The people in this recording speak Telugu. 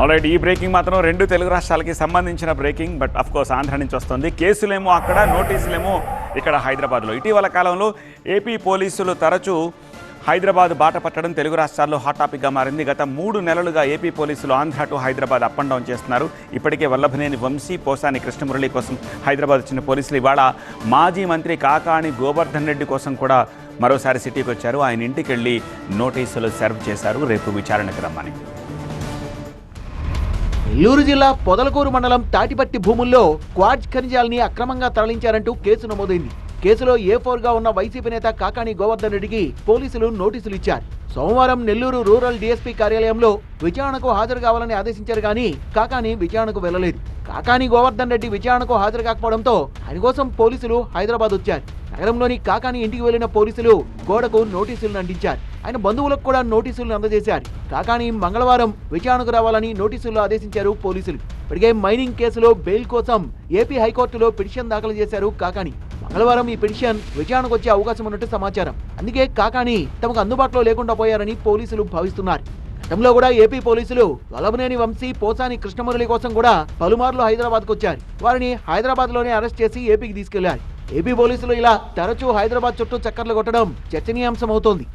ఆల్రైట్ ఈ బ్రేకింగ్ మాత్రం రెండు తెలుగు రాష్ట్రాలకి సంబంధించిన breaking. But of course Andhra నుంచి వస్తుంది. కేసులేమో అక్కడ, నోటీసులేమో ఇక్కడ హైదరాబాద్లో. ఇటీవల కాలంలో ఏపీ పోలీసులు తరచూ హైదరాబాద్ బాట పట్టడం తెలుగు రాష్ట్రాల్లో హాట్ టాపిక్గా మారింది. గత 3 నెలలుగా ఏపీ పోలీసులు Andhra to Hyderabad up and down చేస్తున్నారు. ఇప్పటికే వల్లభనేని వంశీ, పోసాని కృష్ణమురళి కోసం హైదరాబాద్ వచ్చిన పోలీసులు ఇవాళ మాజీ మంత్రి కాకాణి గోవర్ధన్ రెడ్డి కోసం కూడా మరోసారి సిటీకి వచ్చారు. ఆయన ఇంటికి వెళ్ళి నోటీసులు సర్వ్ చేశారు రేపు విచారణకు రమ్మని. నెల్లూరు జిల్లా పొదలకూరు మండలం తాటిపట్టి భూముల్లో క్వార్ట్జ్ ఖనిజాలని అక్రమంగా తరలించారంటూ కేసు నమోదైంది. కేసులో A4గా ఉన్న వైసీపీ నేత కాకాణి గోవర్ధన్ రెడ్డికి పోలీసులు నోటీసులు ఇచ్చారు. సోమవారం నెల్లూరు రూరల్ డీఎస్పీ కార్యాలయంలో విచారణకు హాజరు కావాలని ఆదేశించారు కానీ కాకాణి విచారణకు వెళ్లలేదు. కాకాణి గోవర్ధన్ రెడ్డి విచారణకు హాజరు కాకపోవడంతో ఆయన కోసం పోలీసులు హైదరాబాద్ వచ్చారు. నగరంలోని కాకాణి ఇంటికి వెళ్లిన పోలీసులు గోడకు నోటీసులను అంటించారు. ఆయన బంధువులకు కూడా నోటీసులను అందజేశారు. కాకాణి మంగళవారం విచారణకు రావాలని నోటీసులు ఆదేశించారు పోలీసులు. ఇప్పటికే మైనింగ్ కేసులో బెయిల్ కోసం ఏపీ హైకోర్టులో పిటిషన్ దాఖలు చేశారు కాకాణి. మంగళవారం ఈ పిటిషన్ విచారణకు వచ్చే అవకాశం ఉన్నట్టు సమాచారం. అందుకే కాకాణి తమకు అందుబాటులో లేకుండా పోయారని పోలీసులు భావిస్తున్నారు. గతంలో కూడా ఏపీ పోలీసులు వల్లభనేని వంశీ, పోసాని కృష్ణమురళి కోసం కూడా పలుమార్లు హైదరాబాద్కు వచ్చారు. వారిని హైదరాబాద్లోనే అరెస్ట్ చేసి ఏపీకి తీసుకెళ్లారు. ఏపీ పోలీసులు ఇలా తరచూ హైదరాబాద్ చుట్టూ చక్కర్లు కొట్టడం చర్చనీయాంశమవుతోంది.